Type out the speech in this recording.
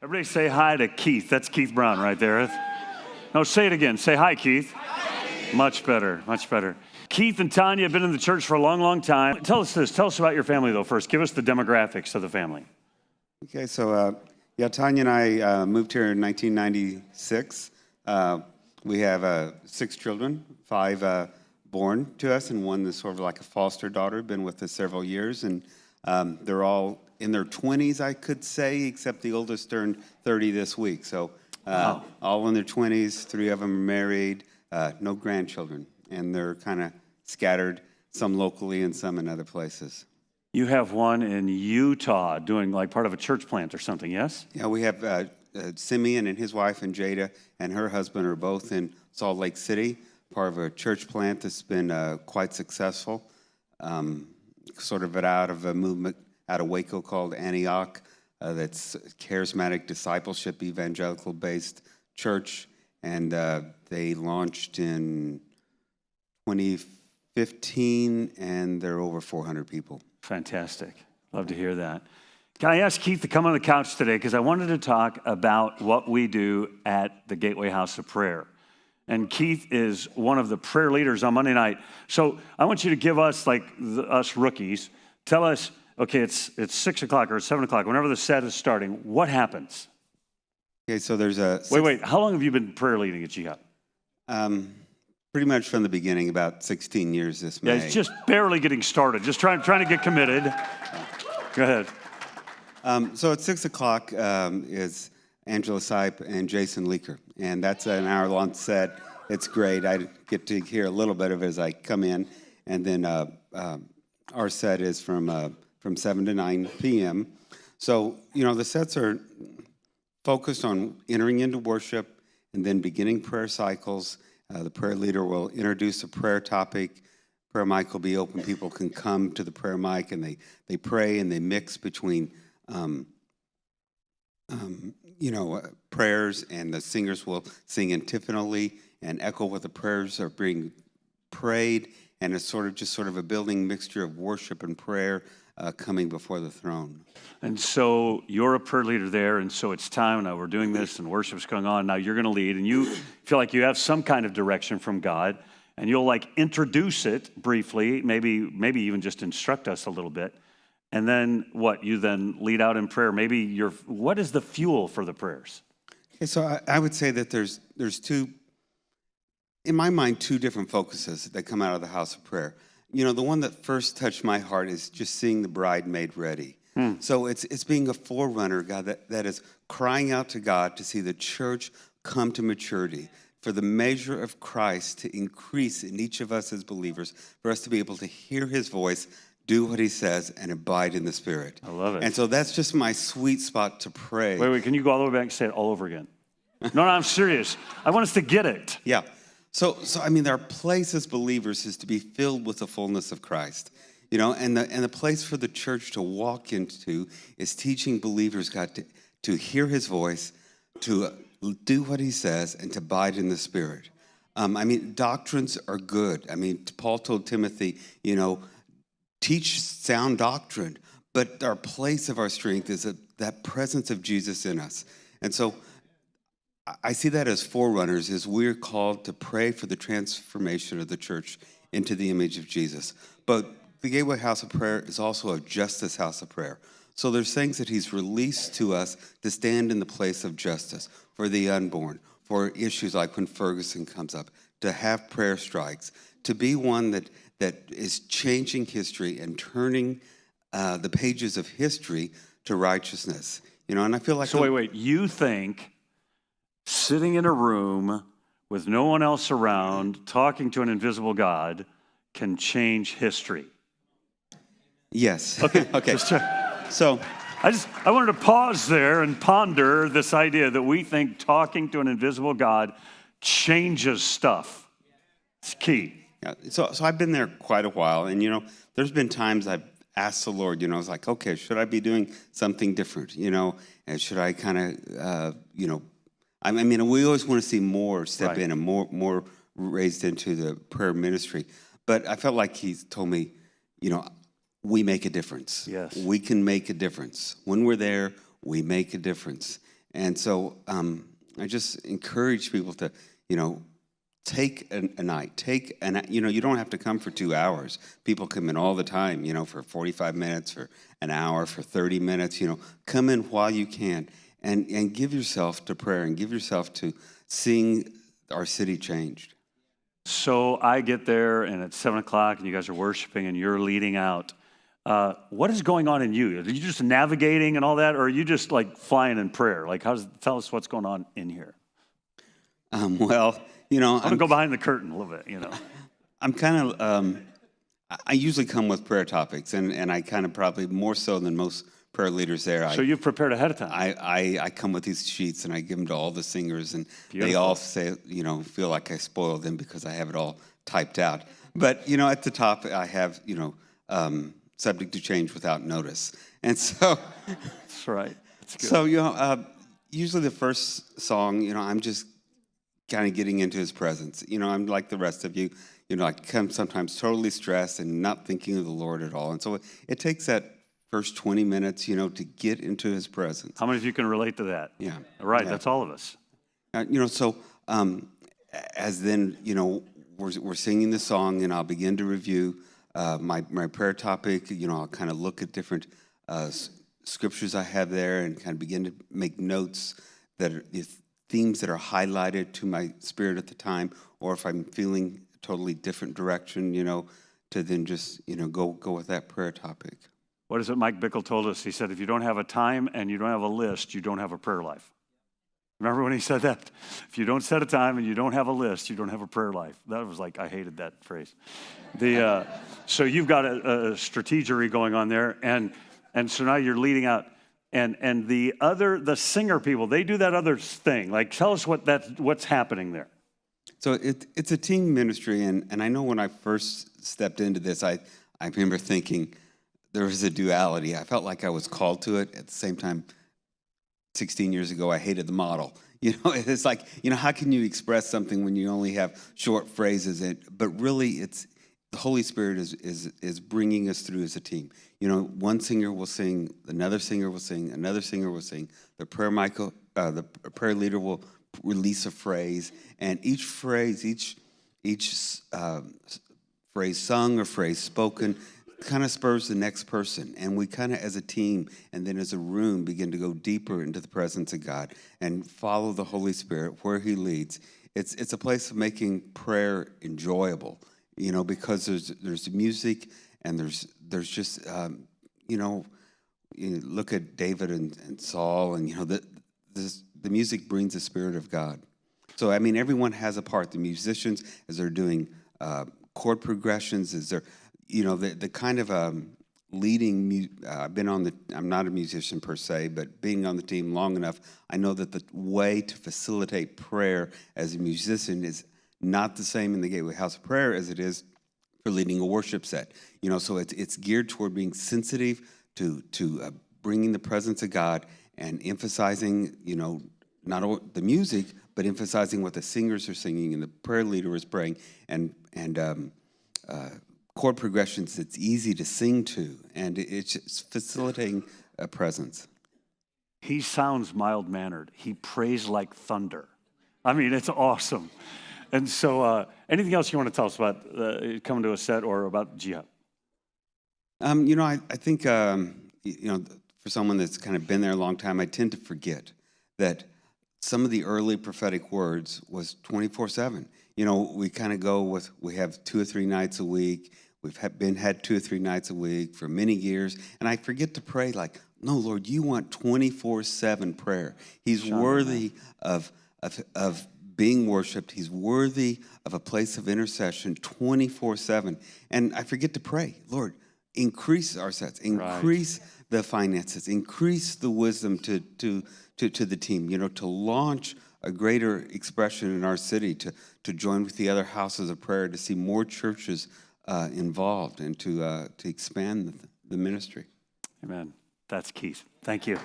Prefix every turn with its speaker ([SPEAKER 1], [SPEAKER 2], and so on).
[SPEAKER 1] Everybody say hi to Keith. That's Keith Brown right there. No, say it again. Say hi, Keith. Hi. Much better, much better. Keith and Tanya have been in the church for a long, long time. Tell us this. Tell us about your family, though, first. Give us the demographics of the family.
[SPEAKER 2] Okay, so, Tanya and I moved here in 1996. We have 6 children, 5 born to us, and one that's sort of like a foster daughter, been with us several years, and they're all in their 20s, I could say, except the oldest turned 30 this week. So
[SPEAKER 1] Wow.
[SPEAKER 2] all in their 20s, 3 of them are married, no grandchildren, and they're kind of scattered, some locally and some in other places.
[SPEAKER 1] You have one in Utah doing like part of a church plant or something, yes?
[SPEAKER 2] Yeah, we have Simeon and his wife and Jada and her husband are both in Salt Lake City, part of a church plant that's been quite successful, sort of out of a movement out of Waco called Antioch, that's charismatic discipleship, evangelical-based church, and they launched in 2015, and they're over 400 people.
[SPEAKER 1] Fantastic. Love to hear that. Can I ask Keith to come on the couch today? Because I wanted to talk about what we do at the Gateway House of Prayer. And Keith is one of the prayer leaders on Monday night. So I want you to give us, like us rookies, tell us, okay, it's 6 o'clock or it's 7 o'clock, whenever the set is starting, what happens?
[SPEAKER 2] Okay, so there's a...
[SPEAKER 1] Wait, how long have you been prayer leading at GHOP?
[SPEAKER 2] Pretty much from the beginning, about 16 years this May.
[SPEAKER 1] Yeah, it's just barely getting started, just trying to get committed. Go ahead.
[SPEAKER 2] So at 6 o'clock is Angela Sipe and Jason Leaker, and that's an hour-long set. It's great. I get to hear a little bit of it as I come in, and then our set is from 7 to 9 p.m. So, the sets are focused on entering into worship and then beginning prayer cycles. The prayer leader will introduce a prayer topic. Prayer mic will be open. People can come to the prayer mic, and they pray, and they mix between prayers, and the singers will sing antiphonally and echo what the prayers are being prayed, and it's sort of a building mixture of worship and prayer coming before the throne.
[SPEAKER 1] And so you're a prayer leader there, and so it's time now. We're doing this, and worship's going on. Now you're going to lead, and you feel like you have some kind of direction from God, and you'll introduce it briefly, maybe even just instruct us a little bit. And then what? You then lead out in prayer. What is the fuel for the prayers?
[SPEAKER 2] Okay, so I would say that there's two, in my mind, 2 different focuses that come out of the house of prayer. The one that first touched my heart is just seeing the bride made ready. So it's being a forerunner, God, that is crying out to God to see the church come to maturity, for the measure of Christ to increase in each of us as believers, for us to be able to hear his voice, do what he says, and abide in the Spirit.
[SPEAKER 1] I love it.
[SPEAKER 2] And so that's just my sweet spot to pray.
[SPEAKER 1] Wait, can you go all the way back and say it all over again? No, I'm serious. I want us to get it.
[SPEAKER 2] Yeah. So our place as believers is to be filled with the fullness of Christ, and the place for the church to walk into is teaching believers, God, to hear his voice, to do what he says, and to abide in the Spirit. Doctrines are good. Paul told Timothy, teach sound doctrine, but our place of our strength is that presence of Jesus in us. And so I see that as forerunners, as we're called to pray for the transformation of the church into the image of Jesus. But the Gateway House of Prayer is also a justice house of prayer. So there's things that he's released to us to stand in the place of justice for the unborn, for issues like when Ferguson comes up, to have prayer strikes, to be one that is changing history and turning the pages of history to righteousness. And I feel like...
[SPEAKER 1] So wait, you think sitting in a room with no one else around, talking to an invisible God, can change history?
[SPEAKER 2] Yes.
[SPEAKER 1] Okay.
[SPEAKER 2] So
[SPEAKER 1] I wanted to pause there and ponder this idea that we think talking to an invisible God changes stuff. It's key.
[SPEAKER 2] Yeah, so I've been there quite a while, and there's been times I've asked the Lord, I was like, okay, should I be doing something different, and should I kind of, we always want to see more step in and more raised into the prayer ministry, but I felt like he told me, we make a difference.
[SPEAKER 1] Yes.
[SPEAKER 2] We can make a difference. When we're there, we make a difference. And so I just encourage people to, take a night. You don't have to come for 2 hours. People come in all the time, for 45 minutes, for an hour, for 30 minutes. Come in while you can and give yourself to prayer and give yourself to seeing our city changed.
[SPEAKER 1] So I get there and it's 7 o'clock and you guys are worshiping and you're leading out. What is going on in you? Are you just navigating and all that, or are you just like flying in prayer? Like, tell us what's going on in here.
[SPEAKER 2] Well,
[SPEAKER 1] I'm gonna go behind the curtain a little bit.
[SPEAKER 2] I'm kind of. I usually come with prayer topics, and I kind of probably more so than most prayer leaders there.
[SPEAKER 1] So you've prepared ahead of time.
[SPEAKER 2] I come with these sheets and I give them to all the singers, and
[SPEAKER 1] Beautiful.
[SPEAKER 2] They all say, feel like I spoiled them because I have it all typed out. But at the top I have, subject to change without notice, and so.
[SPEAKER 1] That's right. That's good.
[SPEAKER 2] So usually the first song, I'm just kind of getting into His presence. I'm like the rest of you. I come sometimes totally stressed and not thinking of the Lord at all, and so it takes that first 20 minutes, to get into His presence.
[SPEAKER 1] How many of you can relate to that?
[SPEAKER 2] Yeah.
[SPEAKER 1] Right,
[SPEAKER 2] Yeah.
[SPEAKER 1] that's all of us.
[SPEAKER 2] So as then, we're singing the song, and I'll begin to review my prayer topic. I'll kind of look at different scriptures I have there and kind of begin to make notes that are the themes that are highlighted to my spirit at the time, or if I'm feeling a totally different direction, to then just, go with that prayer topic.
[SPEAKER 1] What is it Mike Bickle told us? He said, if you don't have a time and you don't have a list, you don't have a prayer life. Remember when he said that? If you don't set a time and you don't have a list, you don't have a prayer life. That was like, I hated that phrase. So you've got a strategery going on there, and so now you're leading out. And the singer people, they do that other thing. Like, tell us what's happening there.
[SPEAKER 2] So it's a team ministry, and I know when I first stepped into this, I remember thinking, there was a duality. I felt like I was called to it. At the same time, 16 years ago, I hated the model. It's like, how can you express something when you only have short phrases? But really, it's the Holy Spirit is bringing us through as a team. One singer will sing, another singer will sing, another singer will sing. The prayer leader will release a phrase, and each phrase, each phrase sung or phrase spoken kind of spurs the next person, and we kind of as a team and then as a room begin to go deeper into the presence of God and follow the Holy Spirit where He leads. It's a place of making prayer enjoyable, because there's music and there's just you look at David and Saul, and the music brings the Spirit of God. So everyone has a part. The musicians, as they're doing chord progressions, as they're the kind of leading, I'm not a musician per se, but being on the team long enough, I know that the way to facilitate prayer as a musician is not the same in the Gateway House of Prayer as it is for leading a worship set. So it's geared toward being sensitive to bringing the presence of God and emphasizing, not only the music, but emphasizing what the singers are singing and the prayer leader is praying, and chord progressions that's easy to sing to, and it's just facilitating a presence.
[SPEAKER 1] He sounds mild-mannered. He prays like thunder. It's awesome. And so anything else you want to tell us about coming to a set or about Jihad?
[SPEAKER 2] I think, for someone that's kind of been there a long time, I tend to forget that some of the early prophetic words was 24/7. We kind of go with, we have 2 or 3 nights a week. We've had 2 or 3 nights a week for many years, and I forget to pray like, no, Lord, you want 24/7 prayer. He's worthy of being worshipped. He's worthy of a place of intercession 24/7. And I forget to pray, Lord, increase our sets, increase the finances, increase the wisdom to the team, to launch a greater expression in our city, to join with the other houses of prayer, to see more churches involved, and to expand the ministry.
[SPEAKER 1] Amen. That's Keith. Thank you.